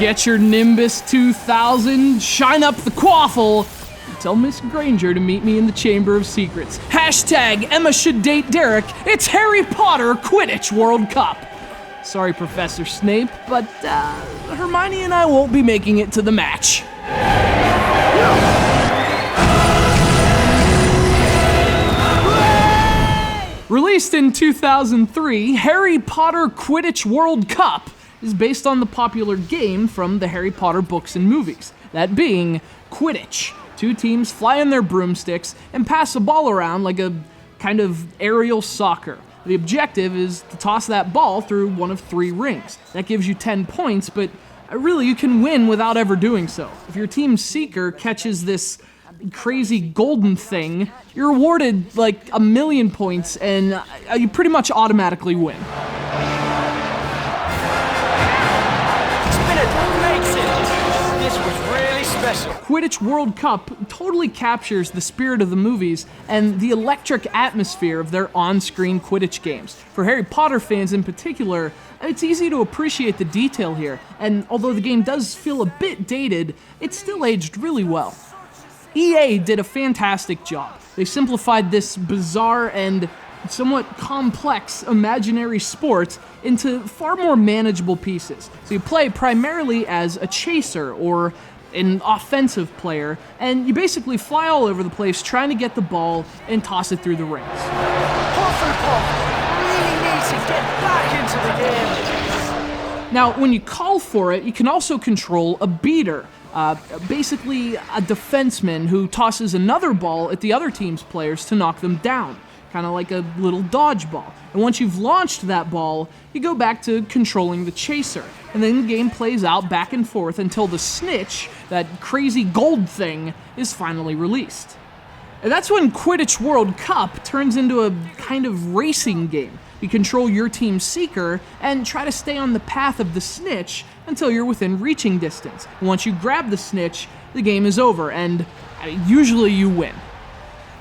Get your Nimbus 2000, shine up the quaffle, and tell Miss Granger to meet me in the Chamber of Secrets. Hashtag Emma should date Derek. It's Harry Potter Quidditch World Cup. Sorry, Professor Snape, but Hermione and I won't be making it to the match. Released in 2003, Harry Potter Quidditch World Cup is based on the popular game from the Harry Potter books and movies, that being Quidditch. Two teams fly on their broomsticks and pass a ball around like a kind of aerial soccer. The objective is to toss that ball through one of 3 rings. That gives you 10 points, but really you can win without ever doing so. If your team's seeker catches this crazy golden thing, you're awarded like 1,000,000 points and you pretty much automatically win. Quidditch World Cup totally captures the spirit of the movies and the electric atmosphere of their on-screen Quidditch games. For Harry Potter fans in particular, it's easy to appreciate the detail here, and although the game does feel a bit dated, it's still aged really well. EA did a fantastic job. They simplified this bizarre and somewhat complex imaginary sport into far more manageable pieces. So you play primarily as a chaser or an offensive player, and you basically fly all over the place trying to get the ball and toss it through the rings. Hufflepuff really needs to get back into the game. Now, when you call for it, you can also control a beater, basically a defenseman who tosses another ball at the other team's players to knock them down, kind of like a little dodgeball. And once you've launched that ball, you go back to controlling the chaser. And then the game plays out back and forth until the snitch, that crazy gold thing, is finally released. And that's when Quidditch World Cup turns into a kind of racing game. You control your team's seeker and try to stay on the path of the snitch until you're within reaching distance. And once you grab the snitch, the game is over, and usually you win.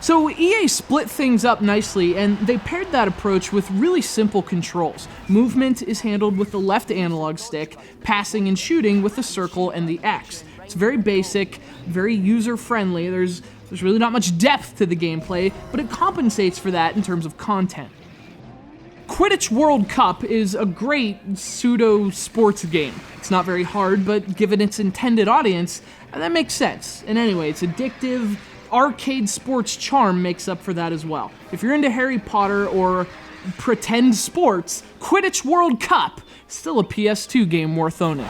So EA split things up nicely, and they paired that approach with really simple controls. Movement is handled with the left analog stick, passing and shooting with the circle and the X. It's very basic, very user-friendly. There's really not much depth to the gameplay, but it compensates for that in terms of content. Quidditch World Cup is a great pseudo-sports game. It's not very hard, but given its intended audience, that makes sense. And anyway, it's addictive. Arcade sports charm makes up for that as well. If you're into Harry Potter or pretend sports, Quidditch World Cup is still a PS2 game worth owning.